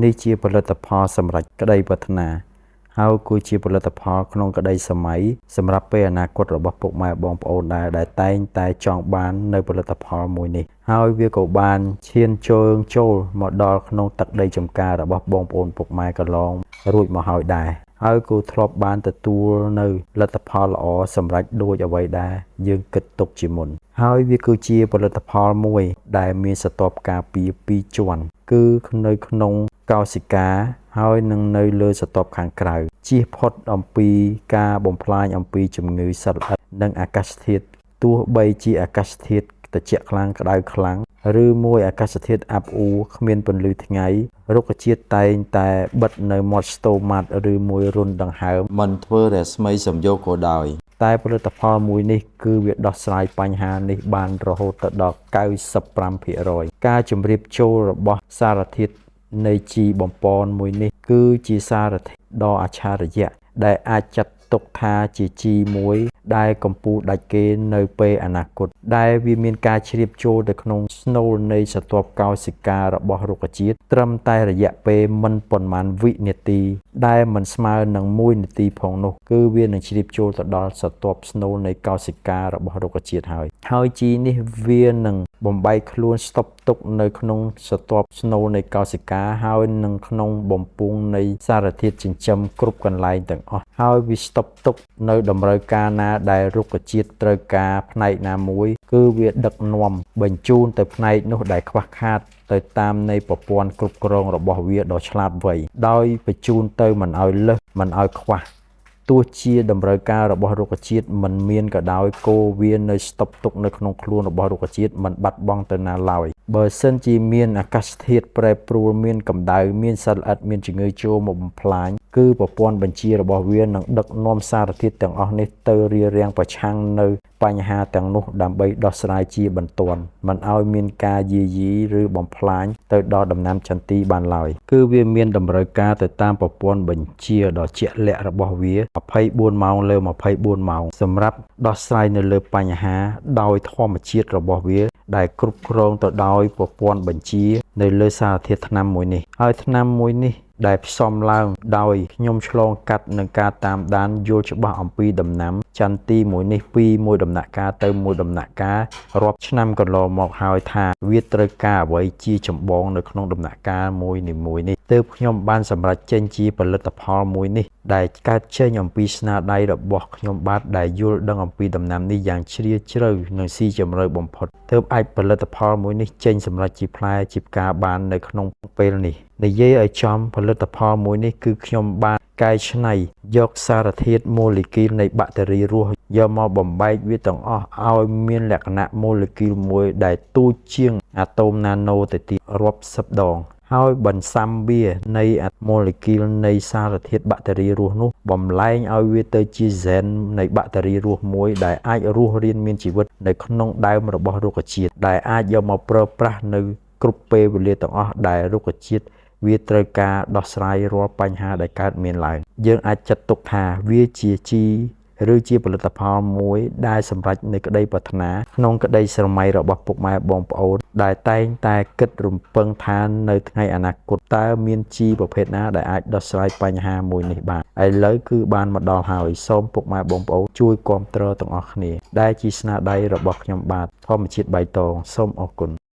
នេះជាផលិតផលសម្រាប់ក្តីប្រាថ្នាហើយគឺជាផលិតផលក្នុងក្តីសម័យសម្រាប់ពេលអនាគតរបស់ពុកម៉ែបងប្អូនដែលតែងតែចង់បាននៅផលិតផលមួយនេះហើយវាក៏បានឈានចូលមកដល់ក្នុងទឹកដីចំការរបស់បងប្អូនពុកម៉ែកន្លងរួចមកហើយដែរហើយក៏ធ្លាប់បានទទួលនៅលទ្ធផលល្អសម្រាប់ដូចអ្វីដែលយើងគិតទុកជាមុនហើយវាគឺជាផលិតផលមួយដែលមានស្ទាប់ការពារ2ជាន់គឺនៅក្នុងកោសិកាហើយនឹងនៅលើស្ទាប់ខាងក្រៅជៀសផុតអំពីការបំផ្លាញអំពីជំងឺសត្វល្អិតនិងអាកាសធាតុទោះបីជាអាកាសធាតុត្រជាក់ខ្លាំងក្តៅខ្លាំងឬមួយអាកាសធាតុអាប់អួរគ្មានពន្លឺថ្ងៃរុក្ខជាតិតែងតែបិទនៅមាត់ស្ទូម៉ាត់ឬមួយរុនដង្ហើមមិនធ្វើរស្មីសំយោគក៏ដោយតែផលិតផលមួយនេះគឺវាដោះស្រាយបញ្ហានេះបានរហូតដល់ 95% ការជម្រាបចូលរបស់សារធាតុនៃជីបំពន់មួយនេះគឺជាសារធាតុដ៏អច្ឆរិយៈដែលអាចចាត់ទុកថាជាជីមួយដែលកម្ពុជាដាច់គេនៅពេលអនាគតដែលវាមានការជ្រាបចូលទៅក្នុងស្នូលនៃស្រទាប់កោសិការបស់រុក្ខជាតិត្រឹមតែរយៈពេលមិនប៉ុន្មានវិនាទីដែលមិនស្មើនឹង1នាទីផងនោះគឺវានឹងជ្រាបចូលទៅដល់ស្រទាប់ស្នូលនៃកោសិការបស់រុក្ខជាតិហើយជីនេះវានឹងបំបែកខ្លួនស្តុបទុកនៅក្នុងស្រទាប់ស្នូលនៃកោសិកាហើយនឹងក្នុងបំពង់នៃសារធាតុចិញ្ចឹមគ្រប់កន្លែងទាំងអស់ហើយវាស្តុបទុកនៅតម្រូវការណាដែលរុក្ខជាតិត្រូវការផ្នែកណាមួយគឺវាដឹកនាំបញ្ជូនទៅផ្នែកនោះដែលខ្វះខាតទៅតាមនៃប្រព័ន្ធគ្រប់គ្រងរបស់វាដ៏ឆ្លាតវៃដោយបញ្ជូនទៅមិនឲ្យលើសមិនឲ្យខ្វះទោះជាតម្រូវការរបស់រុក្ខជាតិមិនមានក៏ដោយគោវានៅស្តុបទុកនៅក្នុងខ្លួនរបស់រុក្ខជាតិមិនបាត់បង់ទៅណាឡើយបើសិនជាមានអាកាសធាតុប្រែប្រួលមានកម្ដៅមានសត្វល្អិតមានជំងឺចូលមកបំផ្លាញគឺប្រព័ន្ធបញ្ជារបស់វានឹងដឹកនាំសារធាតុទាំងអស់នេះទៅរារាំងប្រឆាំងនៅបញ្ហាទាំងនោះដើម្បីដោះស្រាយជាបន្ទាន់មិនឲ្យមានការយាយីឬបំផ្លាញទៅដល់ដំណាំចន្ទីបានឡើយគឺវាមានតម្រូវការទៅតាមប្រព័ន្ធបញ្ជាដ៏ជាក់លាក់របស់វា24ម៉ោងលើ24ម៉ោងសម្រាប់ដោះស្រាយនៅលើបញ្ហាដោយធម្មជាតិរបស់វាដែលគ្រប់គ្រងទៅដោយប្រព័ន្ធបញ្ជានៅលើសារធាតុថ្នាំមួយនេះហើយថ្នាំមួយនេះដែលផ្សំឡើងដោយខ្ញុំឆ្លងកាត់នឹងការតាមដានយល់ច្បាស់អំពីដំណាំចន្ទីមួយនេះពីមួយដំណាក់កាលទៅមួយដំណាក់កាលរាប់ឆ្នាំកន្លងមកហើយថាវាត្រូវការអ្វីជាចម្បងនៅក្នុងដំណាក់កាលមួយនីមួយនេះទើបខ្ញុំបានសម្រេចចេញជាផលិតផលមួយនេះដែលកើតចេញអំពីស្នាដៃរបស់ខ្ញុំបាទដែលយល់ដឹងអំពីដំណាំនេះយ៉ាងជ្រាលជ្រៅនិងស៊ីជម្រៅបំផុតទើបអាចផលិតផលមួយនេះចេញសម្រេចជាផ្លែជាផ្កាបាននៅក្នុងពេលនេះនិយាយឲ្យចំផលិតផលមួយនេះគឺខ្ញុំបានកែច្នៃយកសារធាតុម៉ូលេគុលនៃបាក់តេរីរស់យកមកបំបែកវាទាំងអស់ឲ្យមានលក្ខណៈម៉ូលេគុលមួយដែលទូចជាងអាតូមណាណូទៅទៀតរាប់សិបដងហើយបន្សាំវានៃម៉ូលេគុលនៃសារធាតុបាក់តេរីរស់នោះបំលែងឲ្យវាទៅជាហ្សែននៃបាក់តេរីរស់មួយដែលអាចរស់រានមានជីវិតនៅក្នុងដើមរបស់រុក្ខជាតិដែលអាចយកមកប្រើប្រាស់នៅគ្រប់ពេលវេលាទាំងអស់ដែលរុក្ខជាតិវាត្រូវការដោះស្រាយរាល់បញ្ហាដែលកើតមានឡើងយើងអាចចាត់ទុកថាវាជាជីឬជាផលិតផលមួយដែលសម្រេចនៃក្តីប្រាថ្នាក្នុងក្តីស្រមៃរបស់ពុកម៉ែបងប្អូនដែលតែងតែគិតរំពឹងថានៅថ្ងៃអនាគតតើមានជីប្រភេទណាដែលអាចដោះស្រាយបញ្ហាមួយនេះបានឥឡូវគឺបានមកដល់ហើយសូមពុកម៉ែបងប្អូនជួយគាំទ្រទាំងអស់គ្នាដែលជាស្នាដៃរបស់ខ្ញុំបាទធម្មជាតិបៃតងសូមអរគុណ